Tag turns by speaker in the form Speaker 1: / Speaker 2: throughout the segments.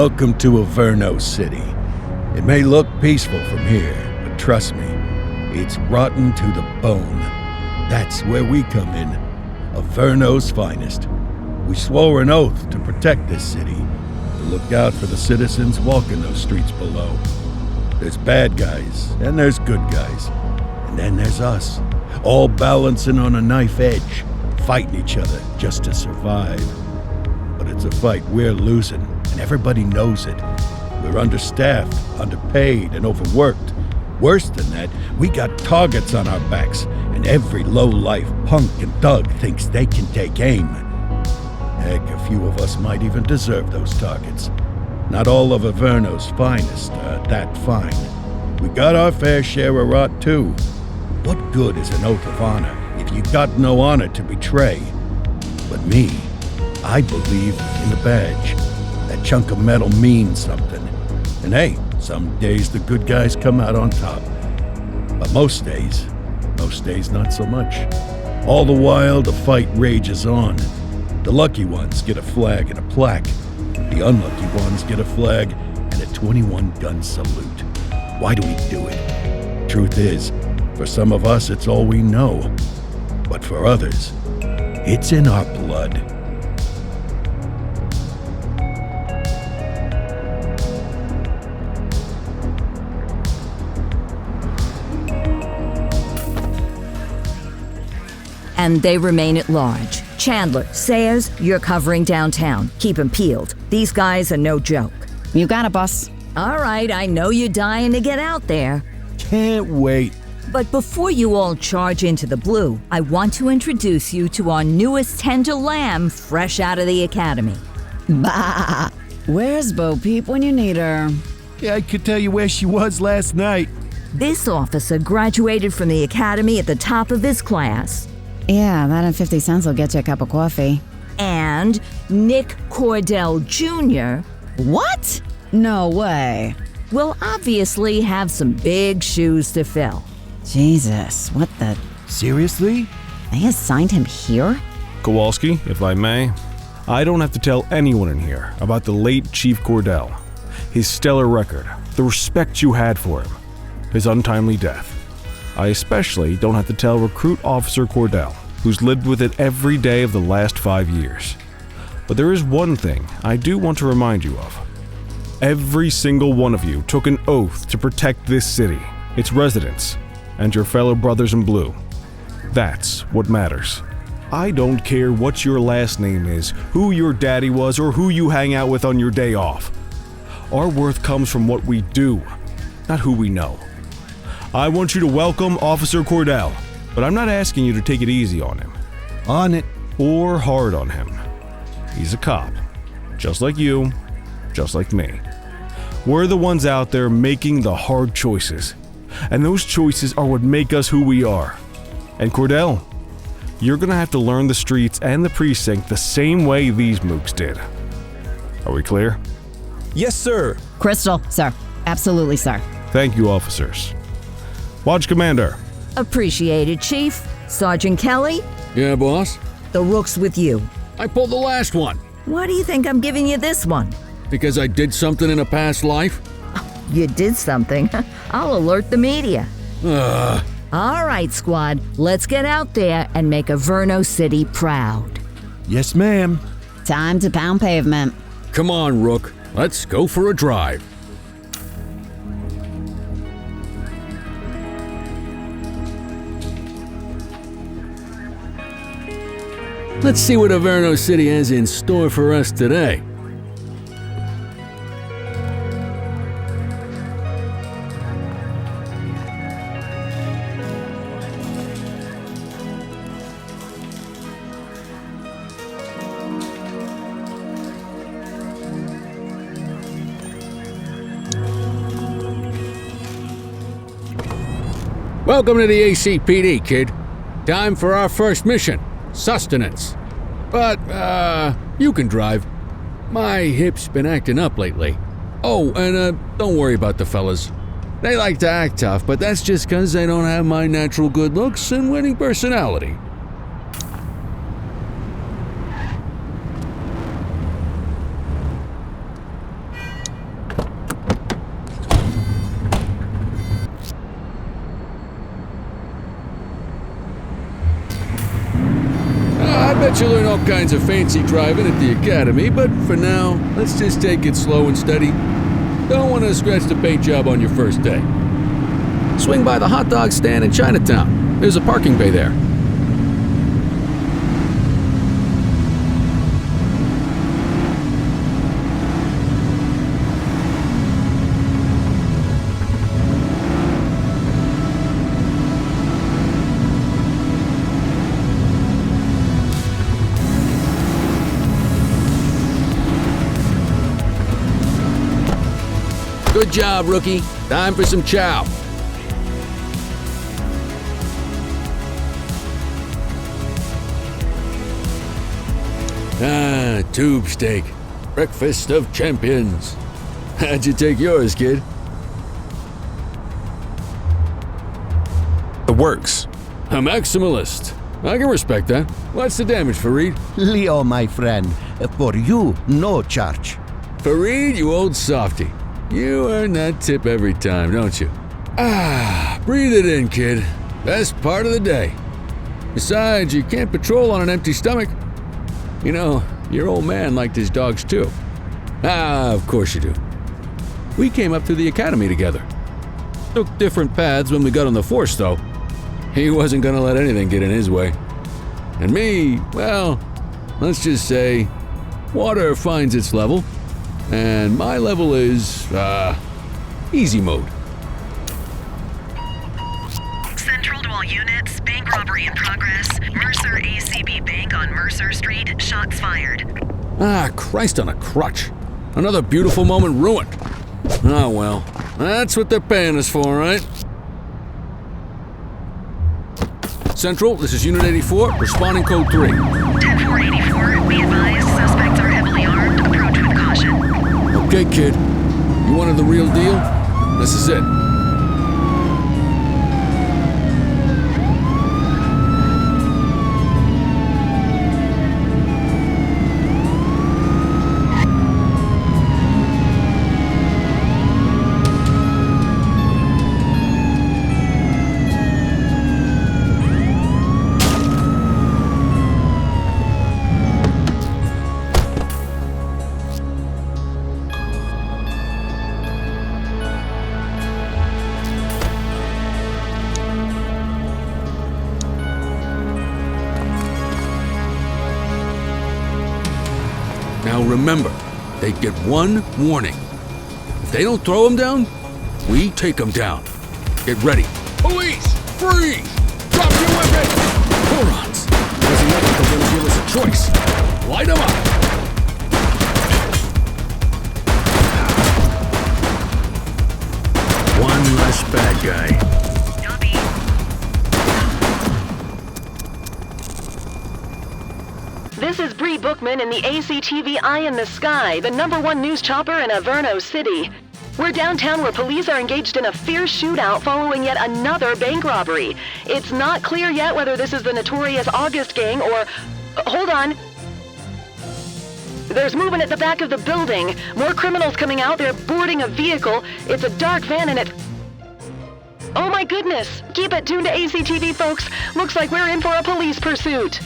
Speaker 1: Welcome to Averno City. It may look peaceful from here, but trust me, it's rotten to the bone. That's where we come in. Averno's finest. We swore an oath to protect this city, to look out for the citizens walking those streets below. There's bad guys, and there's good guys. And then there's us, all balancing on a knife edge, fighting each other just to survive. But it's a fight we're losing, and everybody knows it. We're understaffed, underpaid, and overworked. Worse than that, we got targets on our backs, and every low-life punk and thug thinks they can take aim. Heck, a few of us might even deserve those targets. Not all of Averno's finest are that fine. We got our fair share of rot, too. What good is an oath of honor if you got no honor to betray? But me, I believe in the badge. That chunk of metal means something. And hey, some days the good guys come out on top. But most days not so much. All the while, the fight rages on. The lucky ones get a flag and a plaque. The unlucky ones get a flag and a 21-gun salute. Why do we do it? Truth is, for some of us, it's all we know. But for others, it's in our blood.
Speaker 2: And they remain at large. Chandler, Sayers, you're covering downtown. Keep 'em peeled. These guys are no joke.
Speaker 3: You got it, boss.
Speaker 2: All right, I know you're dying to get out there.
Speaker 1: Can't wait.
Speaker 2: But before you all charge into the blue, I want to introduce you to our newest tender lamb fresh out of the academy.
Speaker 3: Bah! Where's Bo Peep when you need her?
Speaker 1: Yeah, I could tell you where she was last night.
Speaker 2: This officer graduated from the academy at the top of his class.
Speaker 3: Yeah, that and 50 cents will get you a cup of coffee.
Speaker 2: And Nick Cordell Jr.
Speaker 3: What? No way.
Speaker 2: will obviously have some big shoes to fill.
Speaker 3: Jesus, what the...
Speaker 1: Seriously?
Speaker 3: They assigned him here?
Speaker 4: Kowalski, if I may, I don't have to tell anyone in here about the late Chief Cordell, his stellar record, the respect you had for him, his untimely death. I especially don't have to tell Recruit Officer Cordell, who's lived with it every day of the last 5 years. But there is one thing I do want to remind you of. Every single one of you took an oath to protect this city, its residents, and your fellow brothers in blue. That's what matters. I don't care what your last name is, who your daddy was, or who you hang out with on your day off. Our worth comes from what we do, not who we know. I want you to welcome Officer Cordell, but I'm not asking you to take it easy on him.
Speaker 1: On it.
Speaker 4: Or hard on him. He's a cop, just like you, just like me. We're the ones out there making the hard choices, and those choices are what make us who we are. And Cordell, you're gonna have to learn the streets and the precinct the same way these mooks did. Are we clear?
Speaker 5: Yes, sir.
Speaker 3: Crystal, sir. Absolutely, sir.
Speaker 4: Thank you, officers. Watch Commander.
Speaker 2: Appreciated, Chief. Sergeant Kelly,
Speaker 6: Yeah, boss?
Speaker 2: the rook's with you.
Speaker 6: I pulled the last one
Speaker 2: Why do you think I'm giving you this one?
Speaker 6: because I did something in a past life.
Speaker 2: You did something. I'll alert the media.
Speaker 6: Ugh.
Speaker 2: All right, squad, let's get out there and make Averno City proud.
Speaker 1: Yes, ma'am.
Speaker 3: Time to pound pavement.
Speaker 6: Come on, Rook. Let's go for a drive. Let's see what Averno City has in store for us today. Welcome to the ACPD, kid. Time for our first mission, sustenance. But, you can drive. My hip's been acting up lately. Oh, and, don't worry about the fellas. They like to act tough, but that's just 'cause they don't have my natural good looks and winning personality. Bet you learn all kinds of fancy driving at the academy, but for now, let's just take it slow and steady. Don't want to scratch the paint job on your first day. Swing by the hot dog stand in Chinatown. There's a parking bay there. Good job, rookie. Time for some chow. Tube steak. Breakfast of champions. How'd you take yours, kid?
Speaker 4: The works.
Speaker 6: A maximalist. I can respect that. What's the damage, Fareed?
Speaker 5: Leo, my friend, for you, no charge.
Speaker 6: Fareed, you old softy. You earn that tip every time, don't you? Breathe it in, kid. Best part of the day. Besides, you can't patrol on an empty stomach. You know, your old man liked his dogs too. Of course you do. We came up through the academy together. Took different paths when we got on the force, though. He wasn't gonna let anything get in his way. And me, well, let's just say, water finds its level, and my level is, easy mode.
Speaker 7: Central to all units, bank robbery in progress. Mercer ACB Bank on Mercer Street, shots fired.
Speaker 6: Christ on a crutch. Another beautiful moment ruined. Oh well, that's what they're paying us for, right? Central, this is Unit 84, responding code 3.
Speaker 7: 10-484, we advise suspects are heavily armed, approach with caution.
Speaker 6: Okay, kid. You wanted the real deal? This is it. Now remember, they get one warning. If they don't throw them down, we take them down. Get ready. Police! Freeze! Drop your weapon! Morons! Doesn't look like they're gonna give us a choice. Light them up! One less bad guy.
Speaker 8: This is Bree Bookman in the ACTV Eye in the Sky, the #1 news chopper in Averno City. We're downtown where police are engaged in a fierce shootout following yet another bank robbery. It's not clear yet whether this is the notorious August gang or... hold on. There's movement at the back of the building. More criminals coming out. They're boarding a vehicle. It's a dark van and it's... oh my goodness! Keep it tuned to ACTV, folks. Looks like we're in for a police pursuit.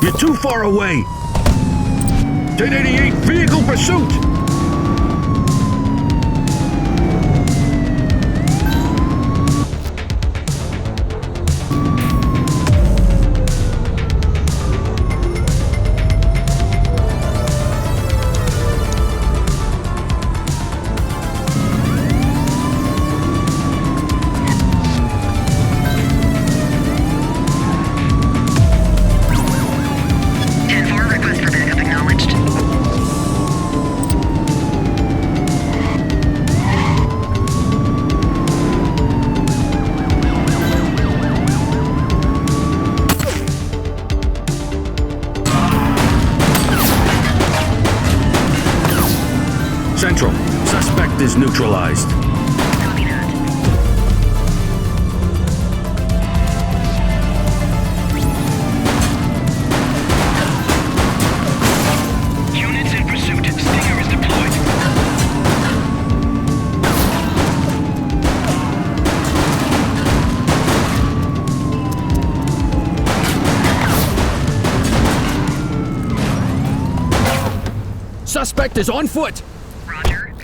Speaker 9: You're too far away! 1088, vehicle pursuit! Central, suspect is neutralized.
Speaker 7: Copy that. Units in pursuit. Stinger is deployed.
Speaker 6: Suspect is on foot!
Speaker 7: Roger.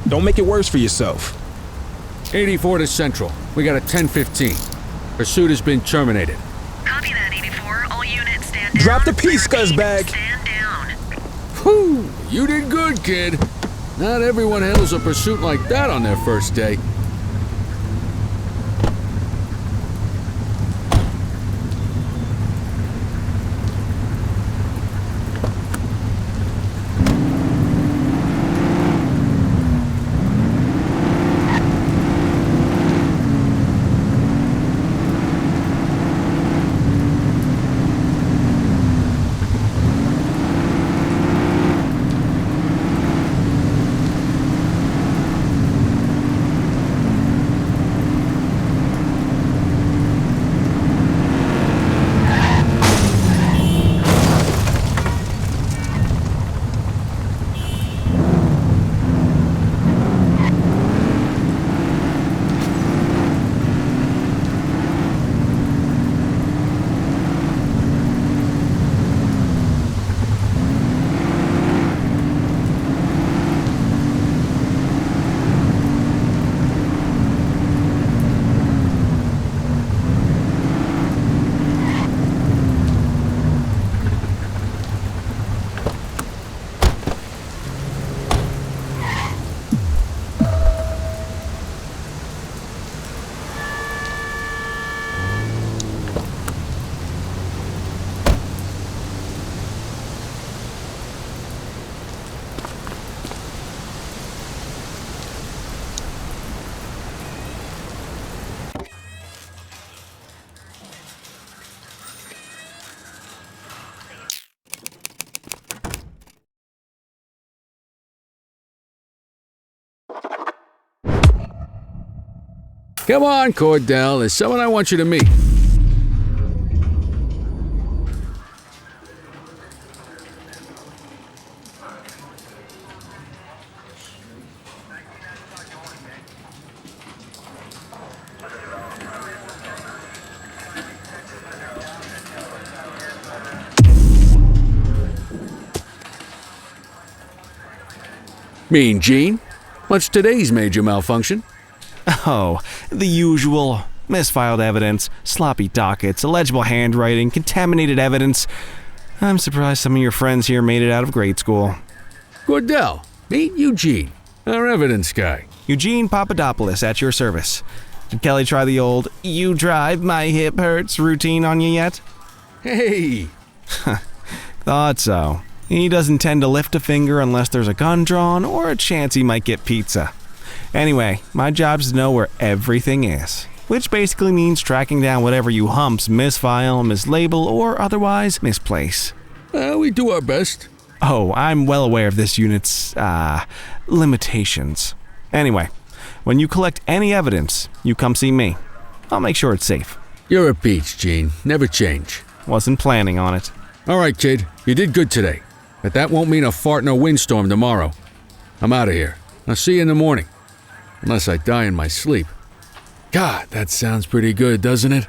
Speaker 10: Don't make it worse for yourself.
Speaker 6: 84 to Central. We got a 10:15. Pursuit has been terminated.
Speaker 7: Copy that, 84. All units stand down.
Speaker 10: Drop the piece,
Speaker 7: I repeat,
Speaker 10: scuzzbag.
Speaker 7: Stand down.
Speaker 6: Whew! You did good, kid. Not everyone handles a pursuit like that on their first day. Come on, Cordell. There's someone I want you to meet. Mean Gene? What's today's major malfunction?
Speaker 4: Oh, the usual. Misfiled evidence, sloppy dockets, illegible handwriting, contaminated evidence. I'm surprised some of your friends here made it out of grade school.
Speaker 6: Cordell, meet Eugene, our evidence guy.
Speaker 4: Eugene Papadopoulos at your service. Did Kelly try the old "you drive, my hip hurts" routine on you yet?
Speaker 6: Hey!
Speaker 4: Thought so. He doesn't tend to lift a finger unless there's a gun drawn or a chance he might get pizza. Anyway, my job's to know where everything is, which basically means tracking down whatever you humps misfile, mislabel, or otherwise misplace.
Speaker 6: We do our best.
Speaker 4: Oh, I'm well aware of this unit's, limitations. Anyway, when you collect any evidence, you come see me. I'll make sure it's safe.
Speaker 6: You're a peach, Gene. Never change.
Speaker 4: Wasn't planning on it.
Speaker 6: All right, kid. You did good today. But that won't mean a fart in a windstorm tomorrow. I'm out of here. I'll see you in the morning. Unless I die in my sleep. God, that sounds pretty good, doesn't it?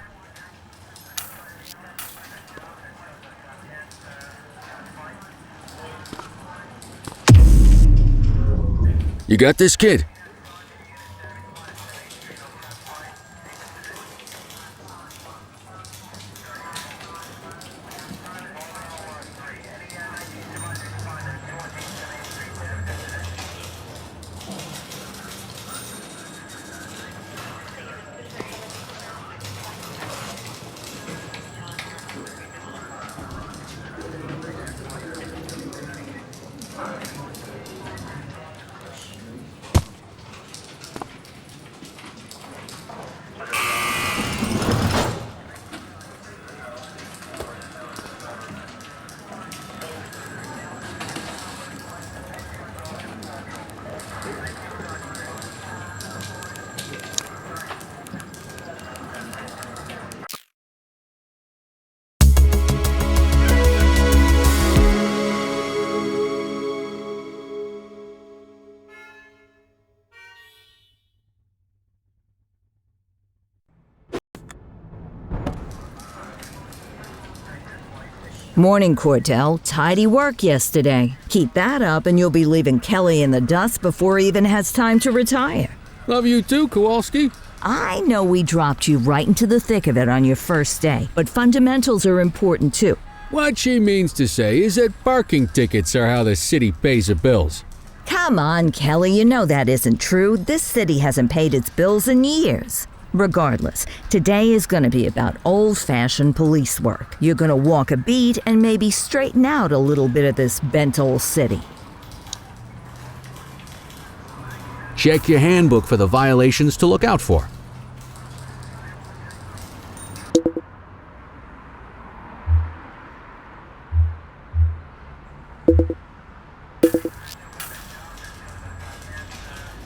Speaker 6: You got this, kid?
Speaker 2: Morning, Cordell. Tidy work yesterday. Keep that up and you'll be leaving Kelly in the dust before he even has time to retire.
Speaker 6: Love you too, Kowalski.
Speaker 2: I know we dropped you right into the thick of it on your first day, but fundamentals are important too.
Speaker 6: What she means to say is that parking tickets are how the city pays the bills.
Speaker 2: Come on, Kelly, you know that isn't true. This city hasn't paid its bills in years. Regardless, today is going to be about old-fashioned police work. You're going to walk a beat and maybe straighten out a little bit of this bent old city.
Speaker 6: Check your handbook for the violations to look out for.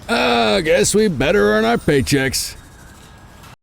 Speaker 6: I guess we better earn our paychecks.